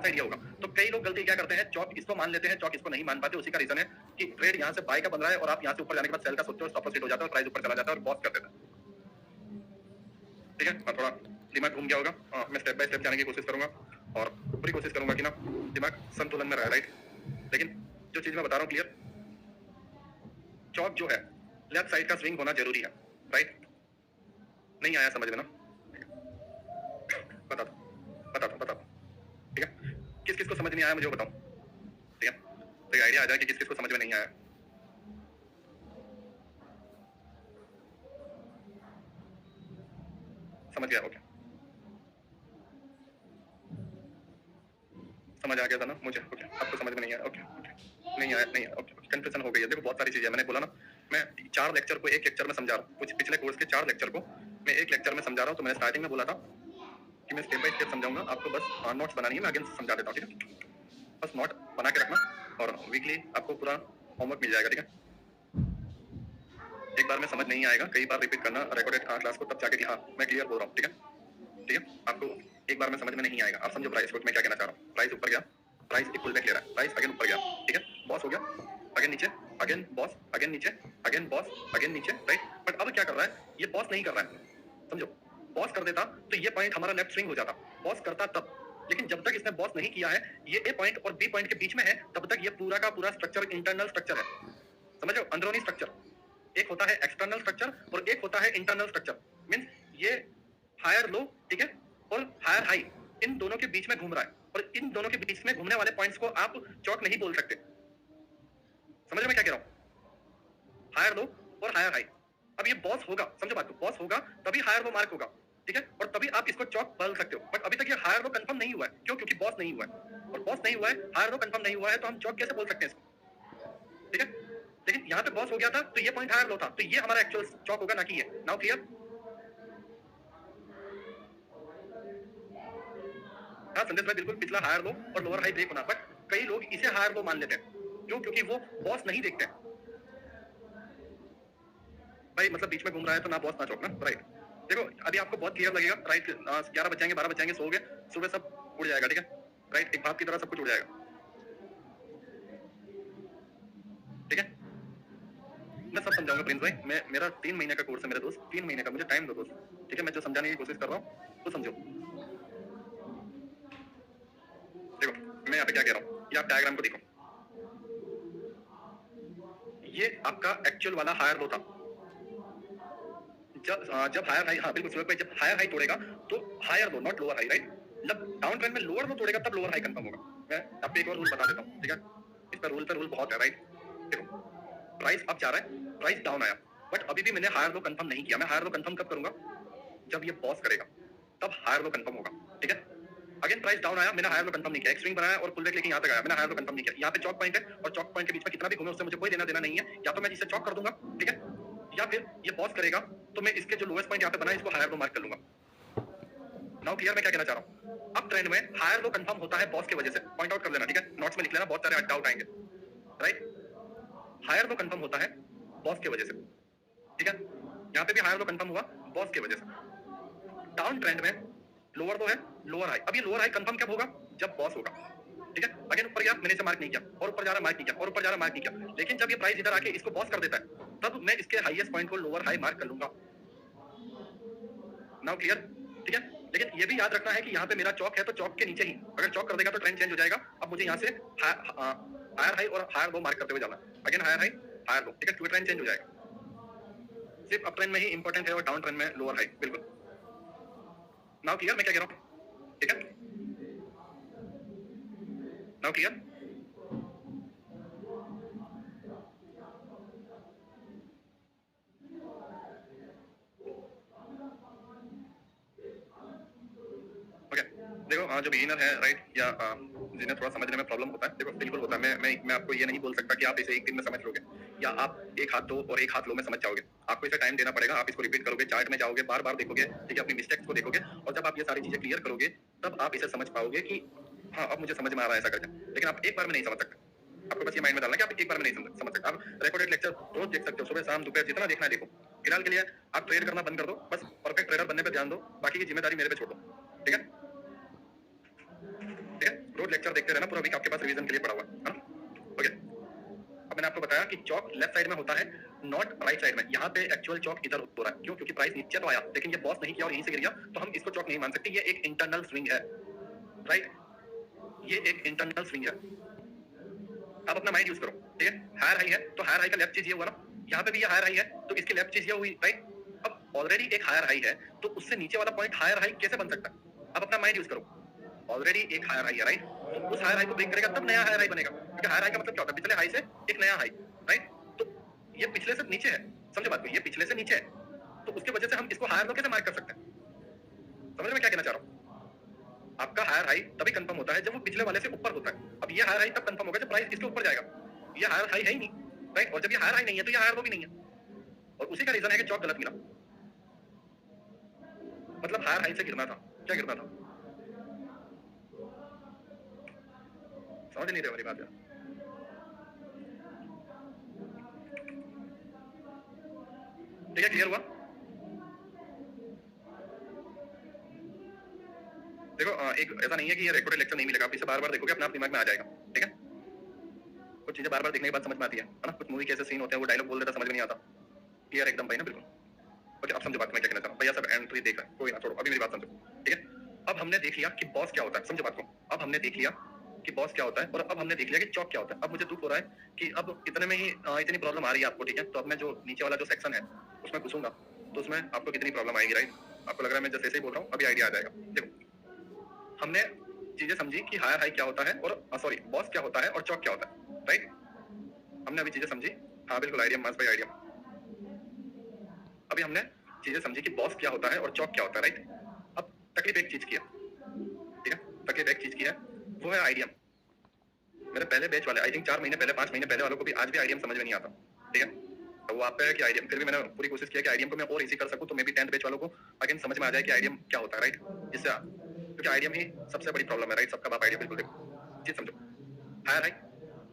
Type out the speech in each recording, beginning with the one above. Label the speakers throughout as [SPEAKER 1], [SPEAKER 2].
[SPEAKER 1] Idea होगा। तो कई लोग गलती क्या करते हैं, चौक इसको मान लेते हैं, चौक इसको नहीं मान पाते। उसी का रीजन है कि ट्रेड यहाँ से बाय का बन रहा है और आप यहाँ से ऊपर जाने के बाद सेल का सोचते हो, स्टॉप लॉस हिट हो जाता है और प्राइस ऊपर चला जाता है और बॉस कर देता है। ठीक है, और थोड़ा दिमाग घूम गया होगा। मैं स्टेप बाय स्टेप जाने की कोशिश करूंगा और पूरी कोशिश करूंगा कि ना दिमाग संतुलन में रहे, राइट। लेकिन जो चीज मैं बता रहा हूँ क्लियर, चौक जो है लेफ्ट साइड का स्विंग होना जरूरी है, राइट। नहीं आया समझ में ना, बता दो। ठीक है, किस किस को समझ नहीं आया मुझे बताओ। ठीक है, तो आइडिया आ जाए कि किस किस को समझ में नहीं आया। समझ गया, ओके, समझ आ गया था ना मुझे, ओके। आपको समझ में नहीं आया, ओके, नहीं आया, ओके, कंफ्यूजन हो गई है। देखो बहुत सारी चीजें, मैंने बोला ना, मैं 4 लेक्चर को एक लेक्चर में समझा रहा हूँ। कुछ पिछले कोर्स के 4 लेक्चर को मैं एक लेक्चर में समझा रहा हूँ। तो मैंने स्टार्टिंग में बोला था कि मैं स्टेप बाय स्टेप समझाऊंगा, आपको बस नोट्स बनानी है, मैं अगेन समझा देता हूँ। ठीक है, बस नोट बना के रखना और वीकली आपको पूरा होमवर्क मिल जाएगा। ठीक है, एक बार में समझ नहीं आएगा, कई बार रिपीट करना रिकॉर्डेड क्लास को, तब जाके कि हाँ मैं क्लियर बोल रहा हूँ। ठीक है, ठीक है, आपको एक बार में समझ में नहीं आएगा। आप समझो प्राइस को, मैं क्या कहना चाह रहा हूँ। प्राइस ऊपर गया, प्राइस एक पुल बैक ले रहा है, प्राइस अगेन ऊपर गया, ठीक है, बॉस हो गया, अगेन नीचे, अगेन बॉस, अगेन नीचे, अगेन बॉस, अगेन नीचे, राइट। बट अब क्या कर रहा है, ये बॉस नहीं कर रहा है, समझो। बॉस कर देता तो ये पॉइंट हमारा लेफ्ट स्विंग हो जाता, बॉस करता तब। लेकिन जब तक इसने बॉस नहीं किया है, ये ए पॉइंट और बी पॉइंट के बीच में है, तब तक ये पूरा का पूरा स्ट्रक्चर इंटरनल स्ट्रक्चर है, समझो, अंदरूनी स्ट्रक्चर। एक होता है एक्सटर्नल स्ट्रक्चर और एक होता है इंटरनल स्ट्रक्चर। मींस ये हायर लो, ठीक है, और हायर हाई, इन दोनों के बीच में घूम रहा है और इन दोनों के बीच में घूमने वाले पॉइंट्स को आप चौक नहीं बोल सकते। समझ रहे मैं क्या कह रहा हूं, हायर लो और हायर हाई। अब ये बॉस होगा, समझो बात को, बॉस होगा तभी हायर लो मार्क होगा, ठीक है, और तभी आप इसको चौक बोल सकते हो। बट अभी तक ये हायर लो कंफर्म नहीं हुआ है, क्यों? क्योंकि बॉस नहीं हुआ है, और बॉस नहीं हुआ है, हायर लो कंफर्म नहीं हुआ है, तो हम चौक कैसे बोल सकते हैं इसको? ठीक है, लेकिन यहाँ पे बॉस हो गया था तो ये पॉइंट हायर लो था, तो ये हमारा एक्चुअल चौक होगा, ना कि ये। Now clear? हाँ संदेश भाई, बिल्कुल पिछला हायर लो और लोअर हाई ब्रेक होना, बट कई लोग इसे हायर लो मान लेते हैं, क्यों? क्योंकि वो बॉस नहीं देखते हैं भाई। मतलब बीच में घूम रहा है तो ना बॉस ना चौक ना, राइट। देखो अभी आपको बहुत क्लियर लगेगा, राइट। 11 बच जाएंगे, 12 बच जाएंगे, सो गए, सुबह सब उड़ जाएगा, ठीक है, राइट। एक भाप की तरह सब कुछ उड़ जाएगा, ठीक है। मैं सब समझाऊंगा प्रिंस भाई, मैं, मेरा 3 महीने का कोर्स है मेरे दोस्त, 3 महीने का, मुझे टाइम दो दोस्त, ठीक है। मैं जो समझाने की कोशिश कर रहा हूँ तो समझो। देखो मैं यहाँ पे क्या कह रहा हूँ, ये आप डायग्राम को देखो, ये आपका एक्चुअल वाला हायर लो था। जब हायर हाई, हाँ बिल्कुल सुरेश भाई, जब हायर हाई तोड़ेगा तो higher low, not lower high, right. जब डाउन ट्रेंड में लोअर लो तोड़ेगा तब लोअर हाई कंफर्म होगा। मैं आपको एक और रूल बता देता हूँ, ठीक है, इस पर रूल बहुत है, राइट। देखो प्राइस अप जा रहा है, प्राइस डाउन आया, बट अभी भी मैंने हायर लो कंफर्म नहीं किया। मैं हायर लो कंफर्म कब करूंगा, जब ये पॉज करेगा, तब हायर लो कंफर्म होगा, ठीक है। अगेन प्राइस डाउन आया, मैंने हायर लो कंफर्म नहीं किया, एक स्विंग बनाया और पुल बैक लेके यहाँ तक आया, मैंने हायर लो कंफर्म नहीं किया। यहाँ पे चौक पॉइंट है और चौक पॉइंट के बीच में कितना भी घूमे उससे मुझे कोई लेना देना नहीं है। या तो मैं इसे चौक कर दूंगा, ठीक है, या फिर ये पॉज करेगा तो मैं इसके जो लोएस्ट पॉइंट यहाँ पे बना है इसको हायर लो मार्क कर लूंगा। नाउ क्लियर मैं क्या कहना चाह रहा हूँ? अब ट्रेंड में हायर लो कंफर्म होता है बॉस की वजह से, पॉइंट आउट कर लेना, ठीक है, नोट्स में लिख लेना, बहुत सारे डाउट आएंगे, राइट। हायर लो कंफर्म होता है बॉस की वजह से, ठीक है। यहाँ पे भी हायर लो कंफर्म हुआ बॉस की वजह से। डाउन ट्रेंड में लोअर लो है, लोअर हाई। अब ये लोअर हाई कंफर्म कब होगा, जब बॉस होगा, ठीक है। अगेन ऊपर गया, मैंने इसे मार्क नहीं किया, और ऊपर जा रहा मार्क नहीं किया, और ऊपर जा रहा मार्क नहीं किया। लेकिन जब ये प्राइस इधर आके इसको बॉस कर देता है, तब मैं इसके हाईएस्ट पॉइंट को लोअर हाई मार्क कर लूंगा। नाउ क्लियर, ठीक है। लेकिन ये भी याद रखना है कि यहाँ पे मेरा चौक है तो चौक के नीचे ही, अगर चौक कर देगा तो ट्रेंड चेंज हो जाएगा। अब मुझे यहाँ से हायर हाई और हायर लो मार्क करते हुए जाना, again higher high, higher low, ठीक है, ट्रेंड चेंज हो जाएगा। सिर्फ अप ट्रेंड में ही इंपॉर्टेंट है और डाउन ट्रेंड में लोअर हाई, बिल्कुल। नाउ क्लियर मैं क्या कह रहा हूँ, ठीक है, नाउ क्लियर। ओके देखो, जो बिगिनर है, राइट, या जिन्हें थोड़ा समझने में प्रॉब्लम होता है, देखो बिल्कुल होता है। मैं आपको ये नहीं बोल सकता कि आप इसे एक दिन में समझ लोगे, या आप एक हाथ दो और एक हाथ लो में समझ जाओगे। आपको इसे टाइम देना पड़ेगा, आप इसको रिपीट करोगे, चार्ट में जाओगे, बार बार देखोगे, ठीक है, अपनी मिस्टेक्स को देखोगे, और जब आप ये सारी चीजें क्लियर करोगे तब आप इसे समझ पाओगे कि हाँ अब मुझे समझ में आ रहा है ऐसा करके। लेकिन आप एक बार में नहीं समझ सकते, आपको बस ये माइंड में डालना कि आप एक बार में नहीं समझ सकते। आप रिकॉर्डेड लेक्चर रोज देख सकते हो, सुबह शाम दोपहर जितना देखना है देखो। फिलहाल के लिए आप ट्रेड करना बंद कर दो, बस परफेक्ट ट्रेडर बनने पर ध्यान दो, बाकी की जिम्मेदारी मेरे पे छोड़ दो, ठीक है, ठीक है। रोज लेक्चर लेक्चर देखते रहना, पूरा वीक आपके पास रिवीजन के लिए पड़ा हुआ है ना? ओके, अब मैंने आपको बताया कि चौक लेफ्ट साइड में होता है, नॉट राइट साइड में। यहाँ पे एक्चुअल चौक इधर हो रहा है, क्यों? क्योंकि प्राइस नीचे तो आया लेकिन ये बॉस नहीं किया और यहीं से गिर गया, तो हम इसको चौक नहीं मान सकते। ये एक इंटरनल स्विंग है, राइट? ये एक इंटरनल स्विंग है। आप अपना माइंड यूज करो, ठीक है? हायर हाई है तो हायर हाई का लेफ्ट चीज ये हुआ ना, यहाँ पे भी ये हायर हाई है तो इसकी लेफ्ट चीज ये हुई, राइट? अब ऑलरेडी एक हायर हाई है तो उससे नीचे वाला पॉइंट हायर हाई कैसे बन सकता है? आप अपना माइंड यूज करो। ऑलरेडी एक हायर हाई है, राइट? तो उस हायर हाई को ब्रेक करेगा तब नया हायर हाई बनेगा, क्योंकि हायर हाई का मतलब क्या होता है? पिछले हाई से एक नया हाई, राइट? तो ये पिछले से नीचे है, समझो बात को, ये पिछले से नीचे है, तो उसकी वजह से हम इसको हायर लो कैसे मार्क कर सकते हैं? समझ में क्या कहना चाह रहा हूँ? आपका हायर हाई तभी कंफर्म होता है जब वो पिछले वाले से ऊपर होता है। अब ये हायर हाई तब कंफर्म होगा जब प्राइस इसके ऊपर जाएगा। ये हायर हाई है ही नहीं, राइट? और जब ये हायर हाई नहीं है तो ये हायर लो भी नहीं है, और उसी का रीजन है कि चौक गलत मिला। मतलब हायर हाई से गिरना था, क्या गिरना था? समझ नहीं रहे मेरी बात यार? ठीक है, क्लियर हुआ? देखो एक ऐसा नहीं है कि ये रिकॉर्डेड लेक्चर नहीं मिलेगा, आप इसे बार-बार देखोगे अपने आप दिमाग में आ जाएगा, ठीक है? कुछ चीजें बार-बार देखने के बाद समझ में आती है ना? कुछ मूवी के ऐसे सीन होते हैं वो डायलॉग बोल देता समझ में नहीं आता। क्लियर एकदम भाई ना? बिल्कुल। ओके, अब समझो बात मैं क्या कहना चाह रहा हूँ। भैया सब एंट्री देख रहे हैं, कोई ना छोड़ो, अभी मेरी बात समझो, ठीक है? अब हमने देख लिया कि बॉस क्या होता है, समझो बात को। अब हमने देख लिया कि बॉस क्या होता है और अब हमने देख लिया कि चौक क्या होता है। अब मुझे दुख हो रहा है कि अब इतने में ही इतनी प्रॉब्लम आ रही है आपको, ठीक है? तो अब मैं जो नीचे वाला जो सेक्शन है उसमें घुसूंगा तो उसमें आपको कितनी प्रॉब्लम आएगी, राइट? आपको लग रहा है मैं जैसे ही बोल रहा हूँ अभी आइडिया आ जाएगा। देखो, हमने चीजें समझी कि हायर हाई क्या होता है और सॉरी बॉस क्या होता है और चौक क्या होता है, राइट? हमने अभी चीजें समझी। हाँ बिल्कुल, आइडिया मास भाई, आइडिया। अभी हमने चीजें समझी कि बॉस क्या होता है और चौक क्या होता है, राइट? अब तकलीफ एक चीज की है, ठीक है? तकलीफ एक चीज की है, वो है आइडियम। मेरे पहले बैच वाले आई थिंक 4 महीने पहले 5 महीने पहले वालों को भी आज भी आइडियम समझ में नहीं आता, ठीक है? तो वो आप पे है कि आइडियम, फिर भी मैंने पूरी कोशिश की कि आइडियम को मैं और इजी कर सकूं तो मे बी 10th बैच वालों को अगेन समझ में आ जाए कि आइडियम क्या होता है, राइट? जिससे क्योंकि आइडियम ही सबसे बड़ी प्रॉब्लम है, राइट? सबका बाप आइडिया, बिल्कुल देखो चीज समझो। Higher high,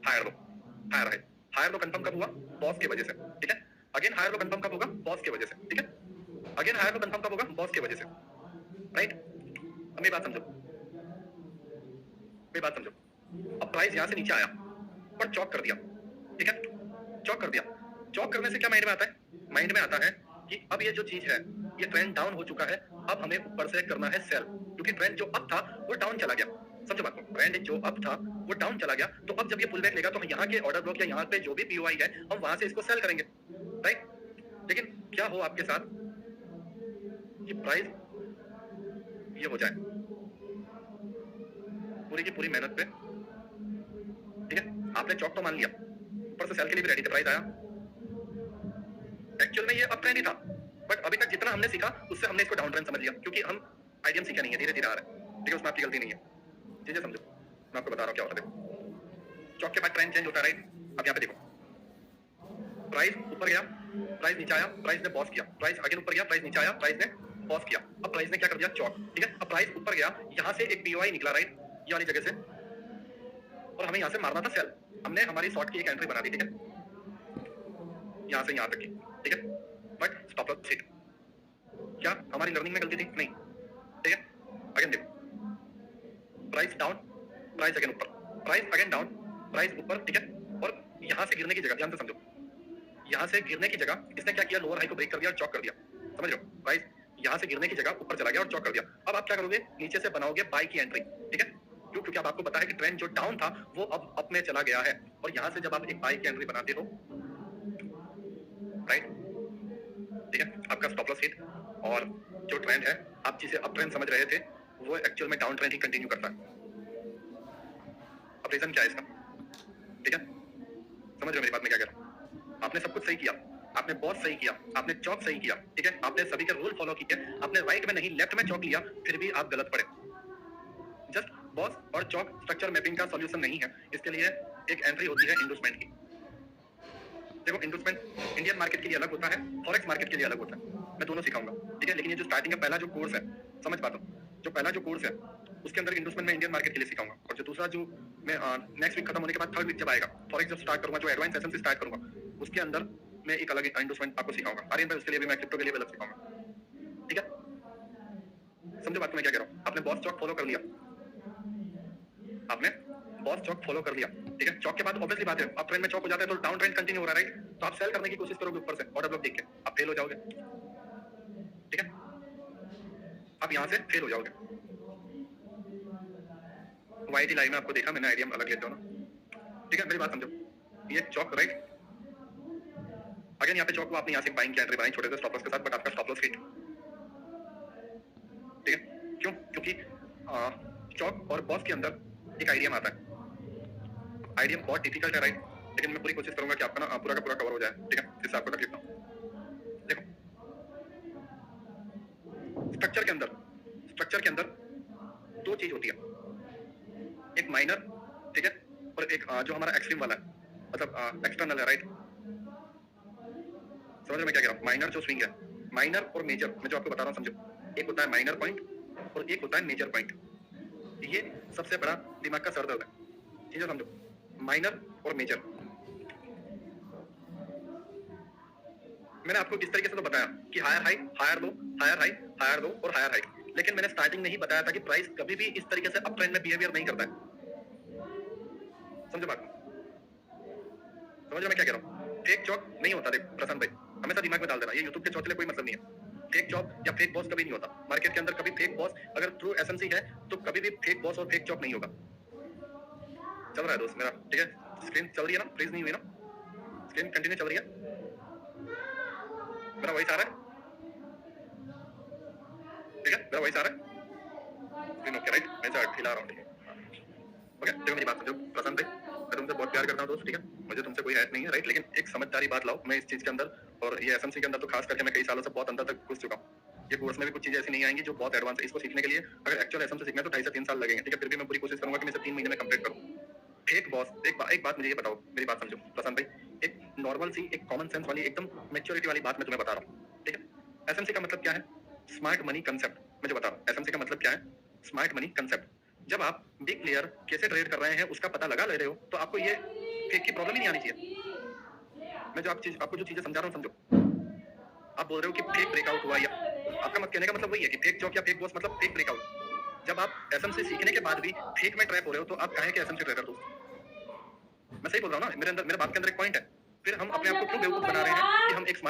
[SPEAKER 1] higher low, higher high, higher low confirm कब हुआ? बॉस की वजह से, ठीक है? अगेन हायर लो कंफर्म कब होगा? बॉस की वजह से, ठीक है? अगेन हायर लो कंफर्म कब होगा? बॉस की वजह से, राइट? अब मेरी बात समझो, मेरी बात समझो। अब प्राइस यहाँ से नीचे आया और चौक कर दिया, ठीक है? चौक कर दिया। चौक करने से क्या माइंड में आता है? माइंड में आता है कि अब ये जो चीज है ये ट्रेंड डाउन हो चुका है, अब हमें ऊपर से करना है सेल, क्योंकि ट्रेंड जो अप था वो डाउन चला गया। समझो बात को, ट्रेंड जो अप था वो डाउन चला गया, तो अब जब ये पुल बैक लेगा तो यहाँ के ऑर्डर ब्लॉक या यहाँ पे जो भी पीओआई है हम वहां से इसको सेल करेंगे, राइट? लेकिन क्या हो आपके साथ कि प्राइस ये हो जाए पूरी की पूरी मेहनत पे, ठीक है? आपने चौक तो मान लिया, ऊपर से सेल के लिए भी रेडी थे, प्राइस आया। एक्चुअल में ये अप ट्रेंड ही था, बट अभी तक जितना हमने सीखा उससे हमने इसको डाउन ट्रेंड समझ लिया, क्योंकि हम आइडियम सीखा नहीं है, धीरे धीरे आ रहा है, ठीक है? उसमें आपकी गलती नहीं है। चीजें समझो, मैं आपको बता रहा हूँ क्या होता है। देखो, चौक के बाद ट्रेंड चेंज होता है, राइट? अब यहाँ पे देखो, प्राइस ऊपर गया, प्राइस नीचे आया, प्राइस ने बॉस किया, प्राइस अगेन ऊपर गया, प्राइस नीचे आया, प्राइस ने बॉस किया। अब प्राइस ने क्या कर दिया? चौक, ठीक है? अब प्राइस ऊपर गया, यहाँ से एक पीओआई निकला, राइट? ये वाली जगह से, और हमें यहाँ से मारना था सेल। हमने हमारी शॉर्ट की एक एंट्री बना दी, ठीक है? यहाँ से यहाँ तक की, ठीक है? But stop loss hit. क्या हमारी लर्निंग में गलती थी? नहीं, ठीक है? अगेन देखो, प्राइस डाउन, प्राइस अगेन ऊपर, प्राइस अगेन डाउन, प्राइस ऊपर, ठीक है? और यहाँ से गिरने की जगह, ध्यान से समझो, यहाँ से गिरने की जगह इसने क्या किया? लोअर हाई को ब्रेक कर दिया और चौक कर दिया, समझ रहे हो? प्राइस यहाँ से गिरने की जगह ऊपर चला गया और चौक कर दिया। अब आप क्या करोगे? नीचे से बनाओगे बाई की एंट्री, ठीक है? क्यों? क्योंकि अब आपको पता है कि ट्रेंड जो डाउन था वो अब अप में चला गया है, और यहाँ से जब आप एक बाई की एंट्री बनाते हो, राइट, ठीक है? आपका स्टॉप लॉस हिट, और जो ट्रेंड है आप जिसे अप ट्रेंड समझ रहे थे वो एक्चुअल में डाउन ट्रेंड ही कंटिन्यू करता है। अब रीजन क्या है इसका? ठीक है, समझ रहे हो मेरी बात में क्या कह रहा हूँ? आपने सब कुछ सही किया, आपने बॉस सही किया, आपने चौक सही किया, ठीक है? आपने सभी के रूल फॉलो किए, आपने राइट में नहीं लेफ्ट में चौक लिया, फिर भी आप गलत पड़े। जस्ट बॉस और चौक स्ट्रक्चर मैपिंग का सॉल्यूशन नहीं है, इसके लिए एक एंट्री होती है इंडोसमेंट की। देखो, इंडोसमेंट इंडियन मार्केट के लिए अलग होता है, फॉरेक्स मार्केट के लिए अलग होता है, मैं दोनों सिखाऊंगा, ठीक है? लेकिन ये जो स्टार्टिंग का पहला जो कोर्स है, समझ पाता हूँ, जो पहला जो कोर्स है उसके अंदर इंडोसमेंट में इंडियन मार्केट के लिए सिखाऊंगा, और जो दूसरा जो मैं नेक्स्ट वीक खत्म होने के बाद थर्ड वीक जब आएगा फॉरेक्स जब स्टार्ट करूंगा, जो एडवांस सेशन से स्टार्ट करूंगा, उसके अंदर मैं एक अलग इंडोसमेंट आपको सिखाऊंगा। आर्यन भाई उसके लिए भी मैं क्रिप्टो के लिए भी अलग सिखाऊंगा, ठीक है? समझो बात को मैं क्या कह रहा हूँ? आपने बॉस चौक फॉलो कर लिया, आपने बॉस चौक फॉलो कर लिया, ठीक है। चौक के बाद ऑब्वियसली बात है, अप ट्रेंड में चौक हो जाता है तो डाउन ट्रेंड कंटिन्यू हो रहा है, राइट। तो आप सेल करने की कोशिश करोगे ऊपर से ऑर्डर ब्लॉक देख के, आप फेल हो जाओगे, ठीक है। आप यहाँ से फेल हो जाओगे। वाईटी लाइन में आपको देखा मैंने, आइडिया अलग लेते हो ना, ठीक है। मेरी बात समझो, ये चौक राइट, अगेन यहाँ पे चौक को आपने यहाँ से बाइंग की एंट्री बनाई छोटे से स्टॉप लॉस के साथ, बट आपका स्टॉप लॉस हिट, ठीक है। क्यों? क्योंकि चौक और बॉस के अंदर एक आइडिया आता है। आइडिया बहुत डिफिकल्ट है, राइट, लेकिन मैं पूरी कोशिश करूंगा कि आपका ना पूरा का पूरा कवर हो जाए, ठीक है, जिससे आपको तकलीफ ना हो। देखो स्ट्रक्चर के अंदर दो चीज होती है, एक माइनर, ठीक है, और एक जो हमारा एक्सट्रीम वाला है, मतलब एक्सटर्नल है, राइट। समझ रहे मैं क्या कह रहा हूँ? माइनर जो स्विंग है, माइनर और मेजर मैं जो आपको बता रहा हूँ समझो, एक होता है माइनर पॉइंट और एक होता है मेजर पॉइंट। ये सबसे बड़ा दिमाग का सर दर्द है, चीजें समझो, माइनर और मेजर। मैंने आपको किस तरीके से तो बताया कि higher high, higher low, higher high, higher low और हायर हाई, लेकिन मैंने स्टार्टिंग में ही बताया था कि प्राइस कभी भी इस तरीके से अप ट्रेंड में बिहेवियर नहीं करता है। समझो बात, समझो मैं क्या कह रहा हूँ? फेक चौक नहीं होता, देख प्रशांत भाई, हमेशा दिमाग में डाल देना, ये यूट्यूब के चौक कोई मतलब नहीं है। फेक चौक या फेक बॉस कभी नहीं होता मार्केट के अंदर, कभी फेक बॉस अगर थ्रू एसएमसी है तो कभी भी फेक बॉस और फेक चौक नहीं होगा। चल रहा है दोस्त मेरा, ठीक है, स्क्रीन चल रही है ना, फ्रीज नहीं हुई ना, स्क्रीन कंटिन्यू चल रही है, मेरा वॉइस आ रहा है, ठीक है, मेरा वॉइस आ रहा है, स्क्रीन ओके राइट, मैं चार्ट हिला रहा हूँ, ठीक है, ओके। देखो मेरी बात समझो प्रशांत भाई, मैं तुमसे बहुत प्यार करता हूँ दोस्त, ठीक है, मुझे तुमसे कोई हैट नहीं है, राइट, लेकिन एक समझदारी बात लाओ। मैं इस चीज के अंदर और ये एसएमसी के अंदर तो खास करके मैं कई सालों से बहुत अंदर तक घुस चुका हूँ। ये कोर्स में भी कुछ चीजें ऐसी नहीं आएंगी जो बहुत एडवांस है, इसको सीखने के लिए अगर एक्चुअल एसएमसी सीखना है तो 2.5 से 3 साल लगेंगे, ठीक है। फिर भी मैं पूरी कोशिश करूंगा कि मैं इसे 3 महीने में कंप्लीट करूँ। फेक बॉस, एक बात मुझे ये बताओ, मेरी बात समझो प्रशांत भाई, एक नॉर्मल सी, एक कॉमन सेंस वाली, एकदम मैच्योरिटी वाली बात मैं तुम्हें बता रहा हूँ, ठीक है। एसएमसी का मतलब क्या है? Smart money concept. मैं जो बता रहा हूँ एसएमसी का मतलब क्या है? Smart money concept. जब आप बिग प्लेयर कैसे ट्रेड कर रहे हैं उसका पता लगा ले रहे हो तो आपको ये फेक की प्रॉब्लम ही नहीं आनी चाहिए। मैं जो आपको जो चीजें समझा रहा हूँ समझो। आप बोल रहे हो कि फेक ब्रेकआउट हुआ, या आपका मत कहने का मतलब वही है कि फेक चौक या फेक बॉस मतलब फेक ब्रेकआउट। जब आप एसएमसी सीखने के बाद भी फेक में ट्रैप हो रहे हो तो आप काहे के एसएमसी ट्रेडर दोस्त? मैं सही बोल रहा हूँ ना, मेरे बात के अंदर एक पॉइंट है। फिर हम अपने आप को क्यों बेवकूफ बना रहे हैं कि हम एक